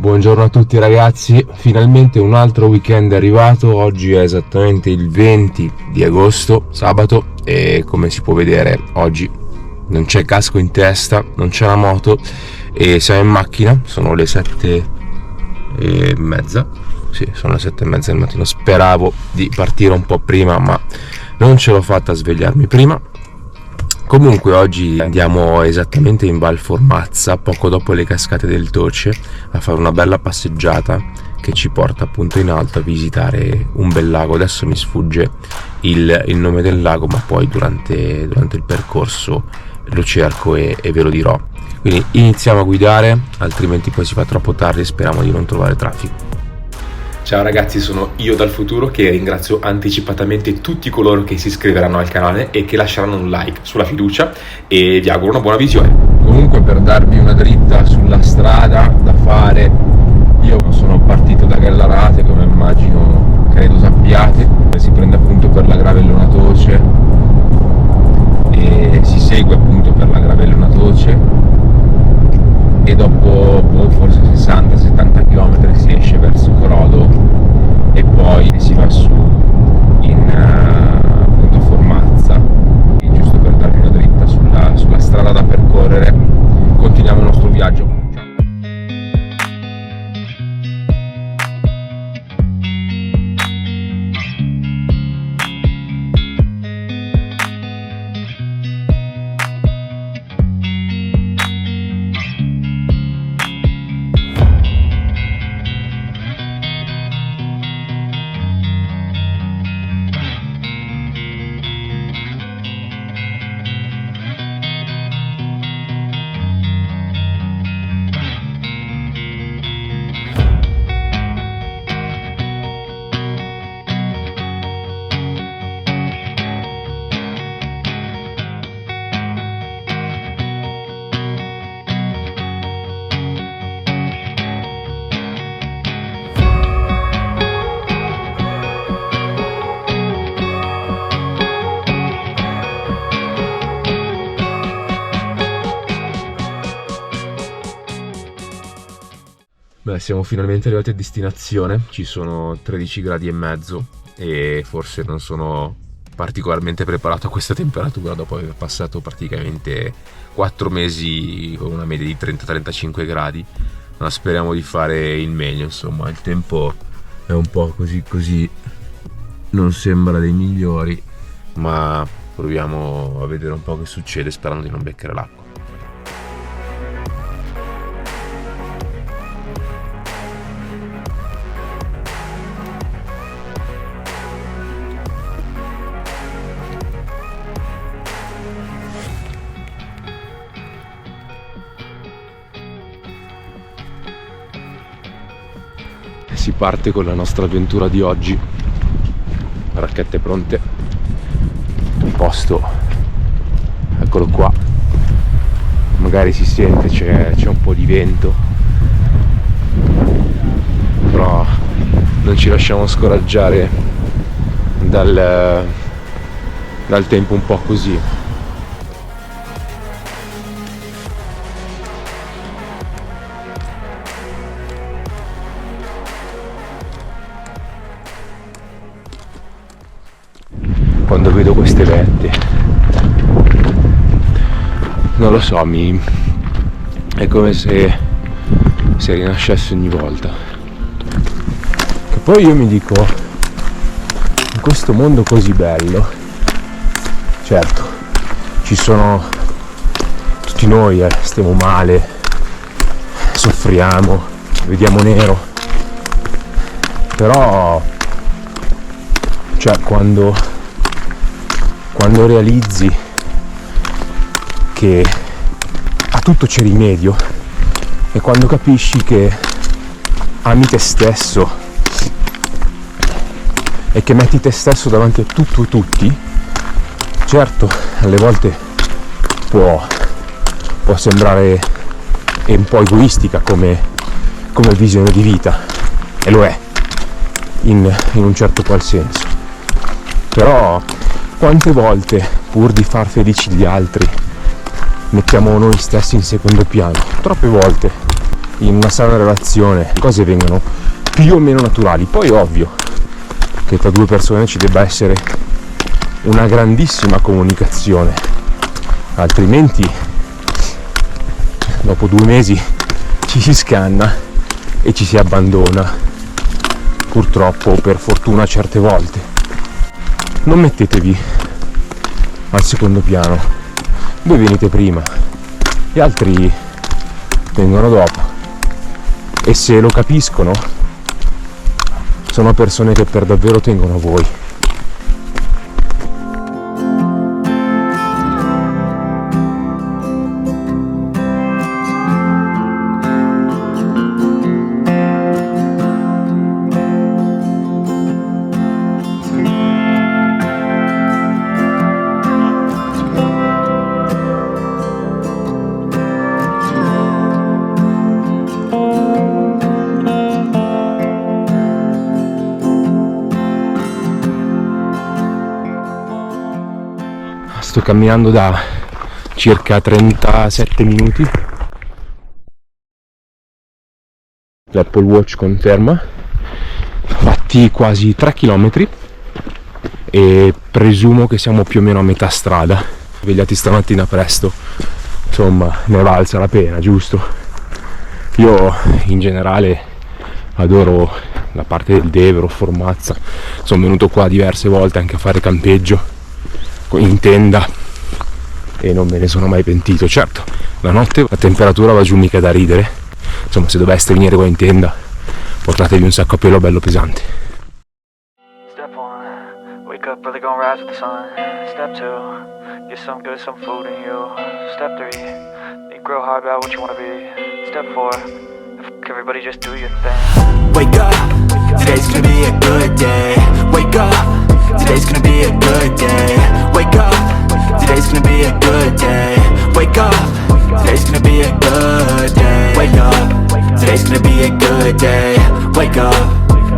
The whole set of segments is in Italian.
Buongiorno a tutti ragazzi, finalmente un altro weekend è arrivato. Oggi è esattamente il 20 di agosto, sabato, e come si può vedere oggi non c'è casco in testa, non c'è la moto e siamo in macchina. Sono le 7:30, sì, sono le 7:30 del mattino. Speravo di partire un po' prima, ma non ce l'ho fatta a svegliarmi prima. Comunque oggi andiamo esattamente in Val Formazza, poco dopo le cascate del Toce, a fare una bella passeggiata che ci porta appunto in alto a visitare un bel lago. Adesso mi sfugge il nome del lago, ma poi durante il percorso lo cerco e ve lo dirò. Quindi iniziamo a guidare, altrimenti poi si fa troppo tardi e speriamo di non trovare traffico. Ciao ragazzi, sono io dal futuro che ringrazio anticipatamente tutti coloro che si iscriveranno al canale e che lasceranno un like sulla fiducia e vi auguro una buona visione. Comunque, per darvi una dritta sulla strada da fare, io sono partito da Gallarate, come immagino credo sappiate, si prende appunto per la Gravellona Toce e si segue appunto per la Gravellona Toce e dopo forse 60-70 km si esce verso Corodo e poi si va su in appunto Formazza. E giusto per darvi una dritta sulla strada da percorrere, continuiamo il nostro viaggio. Beh, siamo finalmente arrivati a destinazione, ci sono 13 gradi e mezzo e forse non sono particolarmente preparato a questa temperatura dopo aver passato praticamente 4 mesi con una media di 30-35 gradi, ma speriamo di fare il meglio. Insomma, il tempo è un po' così, non sembra dei migliori, ma proviamo a vedere un po' che succede sperando di non beccare l'acqua. Si parte con la nostra avventura di oggi, racchette pronte, il posto, eccolo qua, magari si sente, c'è un po' di vento, però non ci lasciamo scoraggiare dal tempo un po' così. Quando vedo queste vette, non lo so, è come se rinascesse ogni volta. Che poi io mi dico, in questo mondo così bello, certo, ci sono tutti noi, stiamo male, soffriamo, vediamo nero, però, cioè, quando realizzi che a tutto c'è rimedio e quando capisci che ami te stesso e che metti te stesso davanti a tutto e tutti, certo, alle volte può sembrare un po' egoistica come visione di vita, e lo è in un certo qual senso, però quante volte, pur di far felici gli altri, mettiamo noi stessi in secondo piano? Troppe volte. in una sana relazione le cose vengano più o meno naturali. Poi è ovvio che tra due persone ci debba essere una grandissima comunicazione, altrimenti dopo 2 mesi ci si scanna e ci si abbandona, purtroppo o per fortuna certe volte. Non mettetevi al secondo piano, voi venite prima, gli altri vengono dopo, e se lo capiscono sono persone che per davvero tengono a voi. Sto camminando da circa 37 minuti. L'Apple Watch conferma. Fatti quasi 3 km e presumo che siamo più o meno a metà strada. Svegliati stamattina presto, insomma, ne valsa la pena, giusto? Io in generale adoro la parte del Devero, Formazza. Sono venuto qua diverse volte anche a fare campeggio in tenda e non me ne sono mai pentito. Certo, la notte la temperatura va giù mica da ridere, insomma, se doveste venire qua in tenda portatevi un sacco a pelo bello pesante. Step 1, wake up early, gonna rise with the sun. Step 2, get some good, some food in you. Step 3, think real hard about what you wanna be. Step 4, everybody just do your thing. Wake up, today's gonna be a good day. Wake up, today's gonna be a good day. Wake up, today's gonna be a good day. Wake up, today's gonna be a good day. Wake up, today's gonna be a good day. Wake up,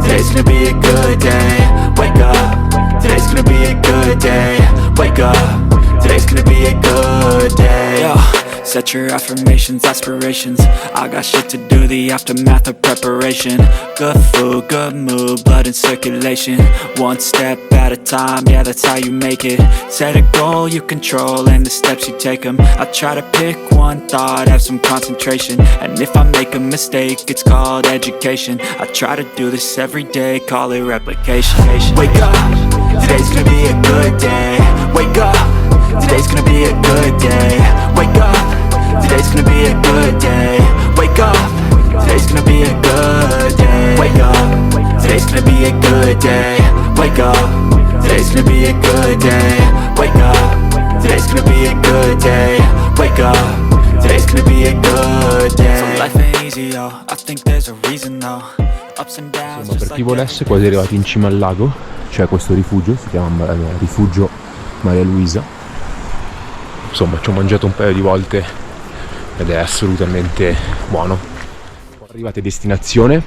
today's gonna be a good day. Wake up, today's gonna be a good day. Wake up, today's gonna be a good day. Yo, set your affirmations, aspirations. I got shit to do, the aftermath of preparation. Good food, good mood, blood in circulation. One step at a time, yeah, that's how you make it. Set a goal you control and the steps you take them. I try to pick one thought, have some concentration. And if I make a mistake, it's called education. I try to do this every day, call it replication. Wake up, today's gonna be a good day. Wake up, today's gonna be a good day. Wake up, today's gonna be a good day. Wake up, today's gonna be a good day. Wake up, today's gonna be a good day. Wake up, today's gonna be a good day. Wake up, today's gonna be a good day. Wake up, today's gonna be a good day. So life ain't easy, yo, I think there's a reason though. Ups and downs. Insomma, per chi volesse, quasi arrivati in cima al lago c'è questo rifugio, si chiama Rifugio Maria Luisa. Insomma, ci ho mangiato un paio di volte ed è assolutamente buono. Arrivate a destinazione,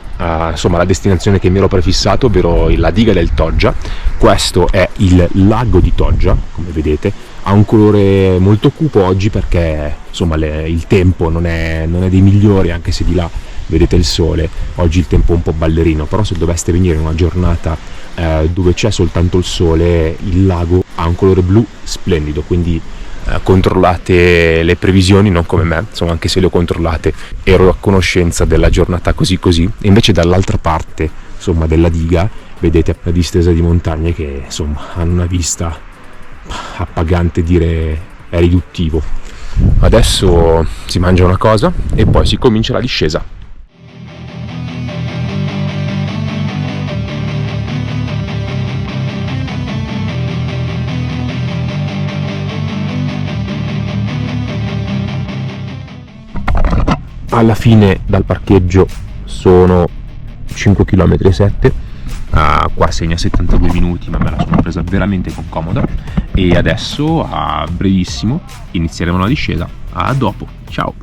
insomma la destinazione che mi ero prefissato, ovvero la diga del Toggia. Questo è il lago di Toggia, come vedete. Ha un colore molto cupo oggi perché insomma il tempo non è dei migliori, anche se di là vedete il sole. Oggi il tempo è un po' ballerino, però se doveste venire in una giornata dove c'è soltanto il sole, il lago ha un colore blu splendido, quindi controllate le previsioni, non come me, insomma, anche se le ho controllate ero a conoscenza della giornata così. E invece dall'altra parte, insomma, della diga vedete la distesa di montagne che insomma hanno una vista appagante, dire è riduttivo. Adesso si mangia una cosa e poi si comincia la discesa. Alla fine dal parcheggio sono 5 km e 7, qua segna 72 minuti, ma me la sono presa veramente con comoda. E adesso a brevissimo inizieremo la discesa. A dopo, ciao!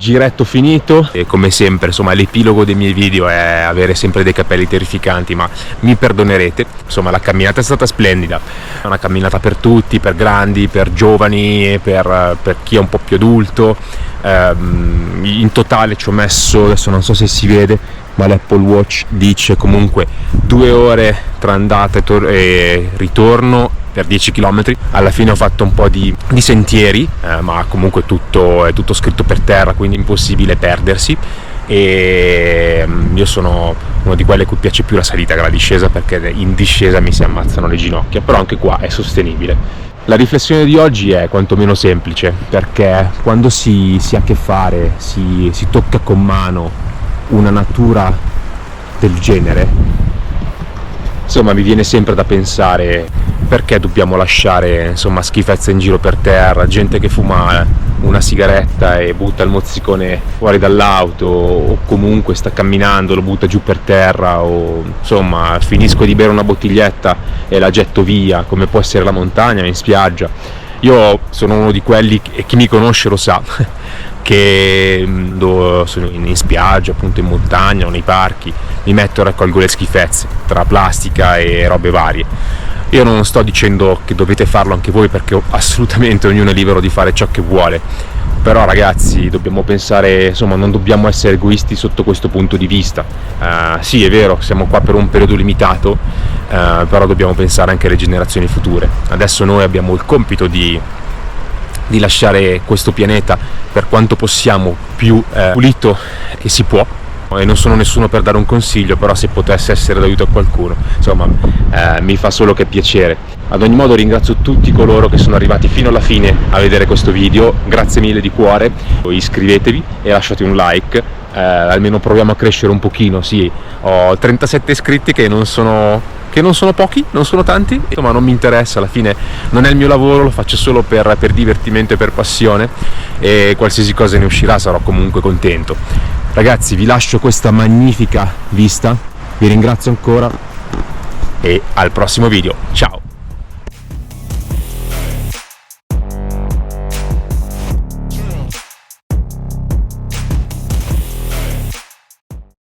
giretto finito e come sempre insomma l'epilogo dei miei video è avere sempre dei capelli terrificanti, ma mi perdonerete. Insomma la camminata è stata splendida, è una camminata per tutti, per grandi, per giovani, per chi è un po' più adulto. In totale ci ho messo, adesso non so se si vede, ma l'Apple Watch dice comunque 2 ore tra andata e ritorno per 10 km. Alla fine ho fatto un po' di sentieri, ma comunque è tutto scritto per terra, quindi impossibile perdersi. E io sono uno di quelli a cui piace più la salita che la discesa, perché in discesa mi si ammazzano le ginocchia, però anche qua è sostenibile. La riflessione di oggi è quantomeno semplice, perché quando si ha a che fare, si tocca con mano una natura del genere, insomma mi viene sempre da pensare perché dobbiamo lasciare insomma schifezze in giro per terra, gente che fuma una sigaretta e butta il mozzicone fuori dall'auto, o comunque sta camminando, lo butta giù per terra, o insomma finisco di bere una bottiglietta e la getto via, come può essere la montagna, in spiaggia. Io sono uno di quelli, e chi mi conosce lo sa, che sono in spiaggia, appunto in montagna o nei parchi, mi metto e raccolgo le schifezze tra plastica e robe varie. Io non sto dicendo che dovete farlo anche voi, perché assolutamente ognuno è libero di fare ciò che vuole, però ragazzi dobbiamo pensare, insomma non dobbiamo essere egoisti sotto questo punto di vista. Sì, è vero, siamo qua per un periodo limitato, però dobbiamo pensare anche alle generazioni future. Adesso noi abbiamo il compito di lasciare questo pianeta per quanto possiamo più pulito che si può, e non sono nessuno per dare un consiglio, però se potesse essere d'aiuto a qualcuno, insomma mi fa solo che piacere. Ad ogni modo ringrazio tutti coloro che sono arrivati fino alla fine a vedere questo video, grazie mille di cuore. Iscrivetevi e lasciate un like, almeno proviamo a crescere un pochino. Sì, ho 37 iscritti che non sono pochi, non sono tanti, insomma non mi interessa, alla fine non è il mio lavoro, lo faccio solo per divertimento e per passione, e qualsiasi cosa ne uscirà sarò comunque contento. Ragazzi, vi lascio questa magnifica vista, vi ringrazio ancora e al prossimo video, ciao!